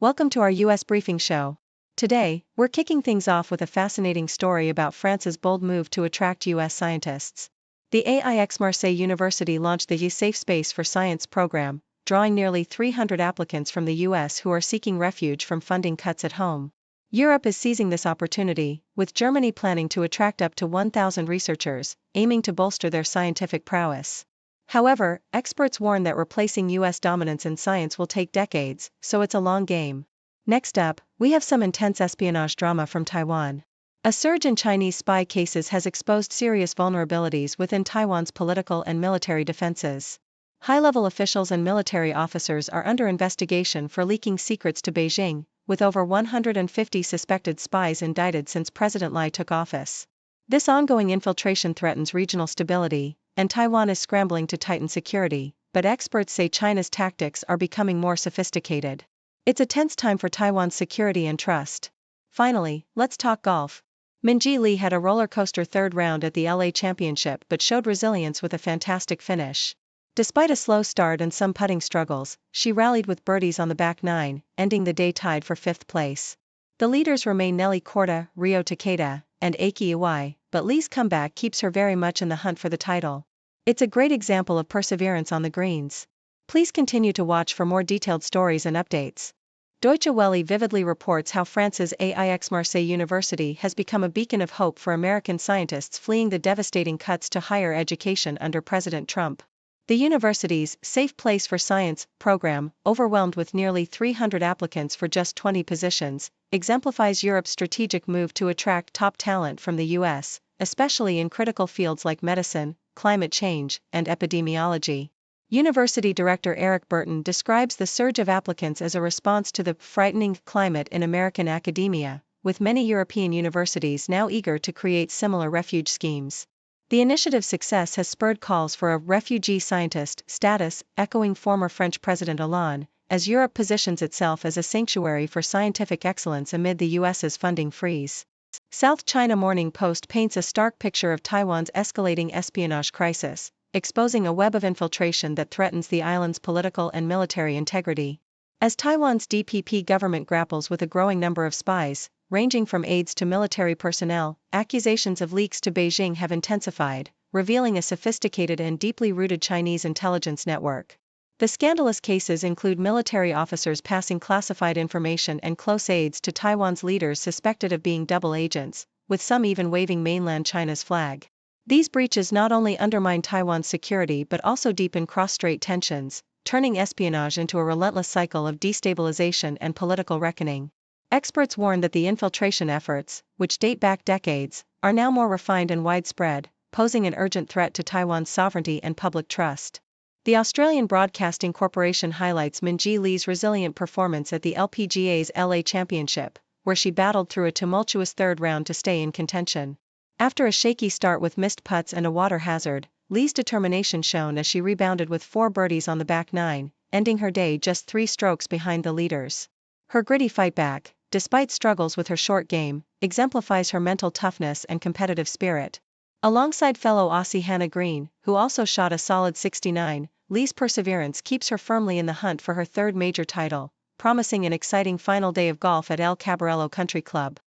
Welcome to our U.S. briefing show. Today, we're kicking things off with a fascinating story about France's bold move to attract U.S. scientists. The Aix-Marseille University launched the Safe Space for Science program, drawing nearly 300 applicants from the U.S. who are seeking refuge from funding cuts at home. Europe is seizing this opportunity, with Germany planning to attract up to 1,000 researchers, aiming to bolster their scientific prowess. However, experts warn that replacing U.S. dominance in science will take decades, so it's a long game. Next up, we have some intense espionage drama from Taiwan. A surge in Chinese spy cases has exposed serious vulnerabilities within Taiwan's political and military defenses. High-level officials and military officers are under investigation for leaking secrets to Beijing, with over 150 suspected spies indicted since President Lai took office. This ongoing infiltration threatens regional stability, and Taiwan is scrambling to tighten security, but experts say China's tactics are becoming more sophisticated. It's a tense time for Taiwan's security and trust. Finally, let's talk golf. Minji Lee had a roller coaster third round at the LA Championship but showed resilience with a fantastic finish. Despite a slow start and some putting struggles, she rallied with birdies on the back nine, ending the day tied for fifth place. The leaders remain Nelly Korda, Ryo Takeda, and Eiki Iwai, but Lee's comeback keeps her very much in the hunt for the title. It's a great example of perseverance on the greens. Please continue to watch for more detailed stories and updates. Deutsche Welle vividly reports how France's Aix-Marseille University has become a beacon of hope for American scientists fleeing the devastating cuts to higher education under President Trump. The university's Safe Place for Science program, overwhelmed with nearly 300 applicants for just 20 positions, exemplifies Europe's strategic move to attract top talent from the U.S., especially in critical fields like medicine, climate change, and epidemiology. University Director Eric Burton describes the surge of applicants as a response to the frightening climate in American academia, with many European universities now eager to create similar refuge schemes. The initiative's success has spurred calls for a refugee scientist status, echoing former French President Hollande, as Europe positions itself as a sanctuary for scientific excellence amid the U.S.'s funding freeze. South China Morning Post paints a stark picture of Taiwan's escalating espionage crisis, exposing a web of infiltration that threatens the island's political and military integrity. As Taiwan's DPP government grapples with a growing number of spies, ranging from aides to military personnel, accusations of leaks to Beijing have intensified, revealing a sophisticated and deeply rooted Chinese intelligence network. The scandalous cases include military officers passing classified information and close aides to Taiwan's leaders suspected of being double agents, with some even waving mainland China's flag. These breaches not only undermine Taiwan's security but also deepen cross-strait tensions, turning espionage into a relentless cycle of destabilization and political reckoning. Experts warn that the infiltration efforts, which date back decades, are now more refined and widespread, posing an urgent threat to Taiwan's sovereignty and public trust. The Australian Broadcasting Corporation highlights Minji Lee's resilient performance at the LPGA's LA Championship, where she battled through a tumultuous third round to stay in contention. After a shaky start with missed putts and a water hazard, Lee's determination shone as she rebounded with 4 birdies on the back nine, ending her day just 3 strokes behind the leaders. Her gritty fightback, despite struggles with her short game, exemplifies her mental toughness and competitive spirit. Alongside fellow Aussie Hannah Green, who also shot a solid 69, Lee's perseverance keeps her firmly in the hunt for her third major title, promising an exciting final day of golf at El Cabrero Country Club.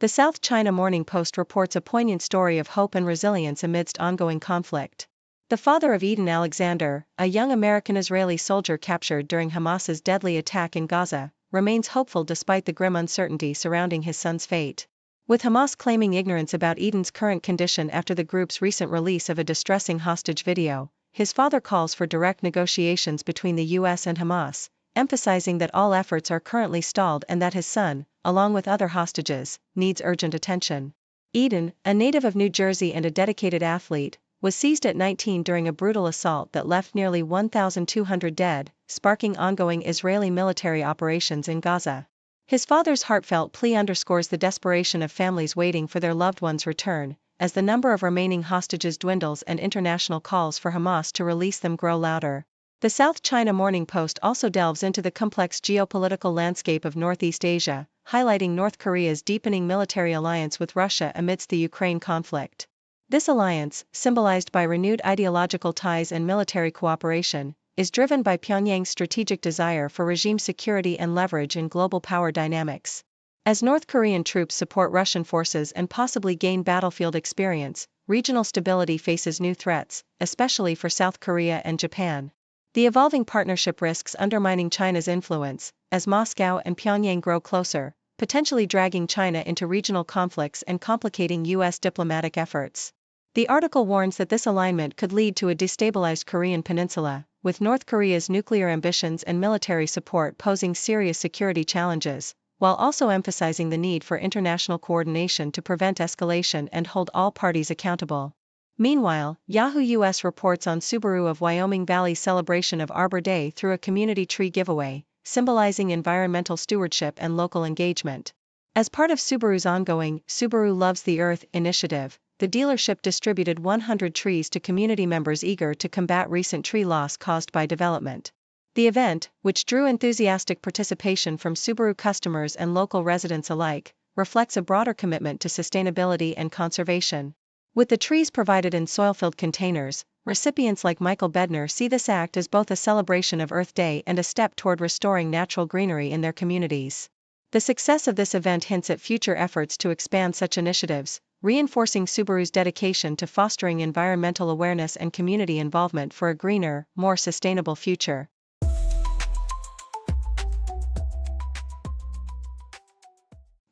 The South China Morning Post reports a poignant story of hope and resilience amidst ongoing conflict. The father of Eden Alexander, a young American-Israeli soldier captured during Hamas's deadly attack in Gaza, remains hopeful despite the grim uncertainty surrounding his son's fate. With Hamas claiming ignorance about Eden's current condition after the group's recent release of a distressing hostage video, his father calls for direct negotiations between the U.S. and Hamas, emphasizing that all efforts are currently stalled and that his son, along with other hostages, needs urgent attention. Eden, a native of New Jersey and a dedicated athlete, was seized at 19 during a brutal assault that left nearly 1,200 dead, sparking ongoing Israeli military operations in Gaza. His father's heartfelt plea underscores the desperation of families waiting for their loved one's return, as the number of remaining hostages dwindles and international calls for Hamas to release them grow louder. The South China Morning Post also delves into the complex geopolitical landscape of Northeast Asia, highlighting North Korea's deepening military alliance with Russia amidst the Ukraine conflict. This alliance, symbolized by renewed ideological ties and military cooperation, is driven by Pyongyang's strategic desire for regime security and leverage in global power dynamics. As North Korean troops support Russian forces and possibly gain battlefield experience, regional stability faces new threats, especially for South Korea and Japan. The evolving partnership risks undermining China's influence, as Moscow and Pyongyang grow closer, potentially dragging China into regional conflicts and complicating U.S. diplomatic efforts. The article warns that this alignment could lead to a destabilized Korean peninsula, with North Korea's nuclear ambitions and military support posing serious security challenges, while also emphasizing the need for international coordination to prevent escalation and hold all parties accountable. Meanwhile, Yahoo US reports on Subaru of Wyoming Valley's celebration of Arbor Day through a community tree giveaway, symbolizing environmental stewardship and local engagement. As part of Subaru's ongoing Subaru Loves the Earth initiative, the dealership distributed 100 trees to community members eager to combat recent tree loss caused by development. The event, which drew enthusiastic participation from Subaru customers and local residents alike, reflects a broader commitment to sustainability and conservation. With the trees provided in soil-filled containers, recipients like Michael Bednar see this act as both a celebration of Earth Day and a step toward restoring natural greenery in their communities. The success of this event hints at future efforts to expand such initiatives, reinforcing Subaru's dedication to fostering environmental awareness and community involvement for a greener, more sustainable future.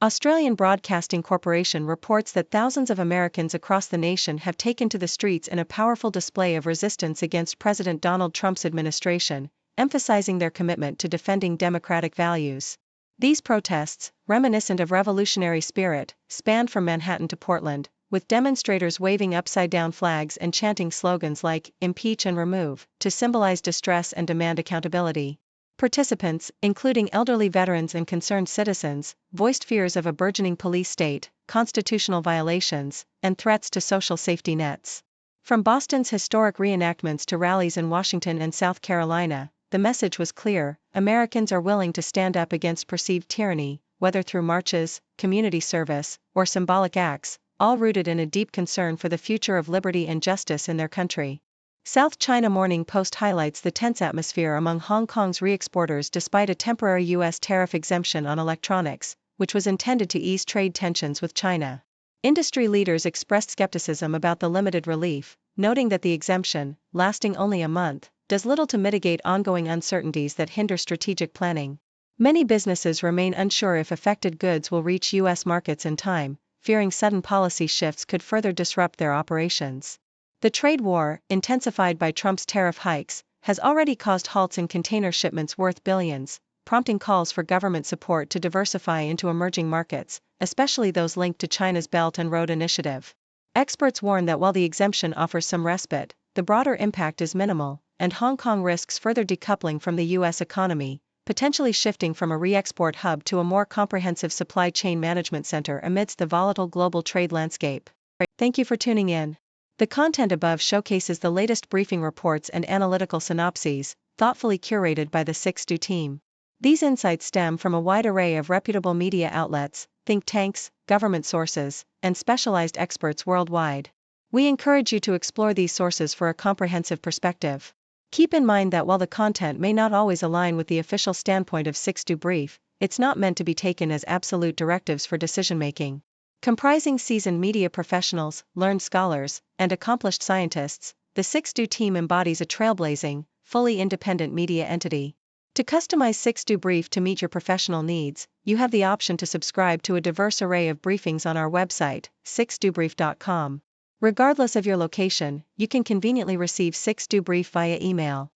Australian Broadcasting Corporation reports that thousands of Americans across the nation have taken to the streets in a powerful display of resistance against President Donald Trump's administration, emphasizing their commitment to defending democratic values. These protests, reminiscent of revolutionary spirit, spanned from Manhattan to Portland, with demonstrators waving upside-down flags and chanting slogans like "Impeach and Remove" to symbolize distress and demand accountability. Participants, including elderly veterans and concerned citizens, voiced fears of a burgeoning police state, constitutional violations, and threats to social safety nets. From Boston's historic reenactments to rallies in Washington and South Carolina, the message was clear: Americans are willing to stand up against perceived tyranny, whether through marches, community service, or symbolic acts, all rooted in a deep concern for the future of liberty and justice in their country. South China Morning Post highlights the tense atmosphere among Hong Kong's re-exporters despite a temporary U.S. tariff exemption on electronics, which was intended to ease trade tensions with China. Industry leaders expressed skepticism about the limited relief, noting that the exemption, lasting only a month, does little to mitigate ongoing uncertainties that hinder strategic planning. Many businesses remain unsure if affected goods will reach U.S. markets in time, fearing sudden policy shifts could further disrupt their operations. The trade war, intensified by Trump's tariff hikes, has already caused halts in container shipments worth billions, prompting calls for government support to diversify into emerging markets, especially those linked to China's Belt and Road Initiative. Experts warn that while the exemption offers some respite, the broader impact is minimal, and Hong Kong risks further decoupling from the U.S. economy, potentially shifting from a re-export hub to a more comprehensive supply chain management center amidst the volatile global trade landscape. Thank you for tuning in. The content above showcases the latest briefing reports and analytical synopses, thoughtfully curated by the 6Do team. These insights stem from a wide array of reputable media outlets, think tanks, government sources, and specialized experts worldwide. We encourage you to explore these sources for a comprehensive perspective. Keep in mind that while the content may not always align with the official standpoint of 6Do Brief, it's not meant to be taken as absolute directives for decision-making. Comprising seasoned media professionals, learned scholars, and accomplished scientists, the 6Do team embodies a trailblazing, fully independent media entity. To customize 6Do Brief to meet your professional needs, you have the option to subscribe to a diverse array of briefings on our website, 6dobrief.com. Regardless of your location, you can conveniently receive 6Do Brief via email.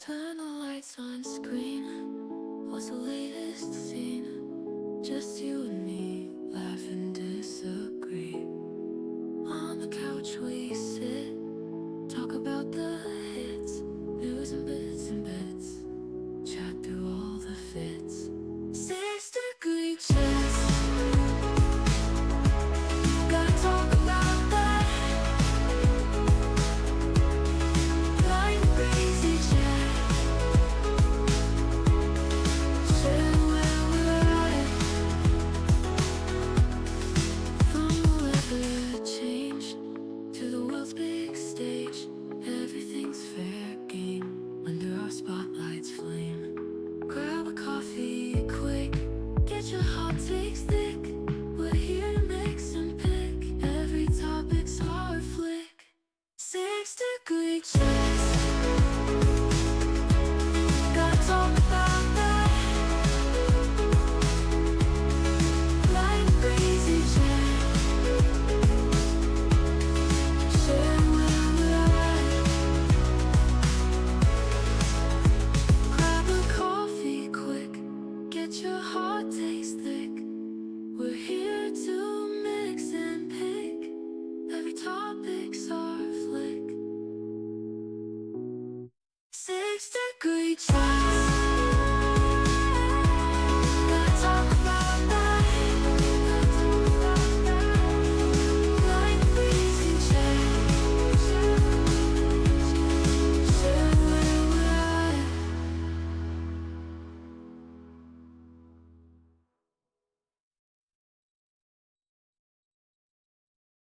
Turn the lights on screen. What's the latest scene? Just you and me, laugh and disagree. On the couch we sit, talk about the hits, news and bits and bits, chat through all the fits. 6 degree chess. Gotta talk about that. Blind crazy chat. 6 degree change.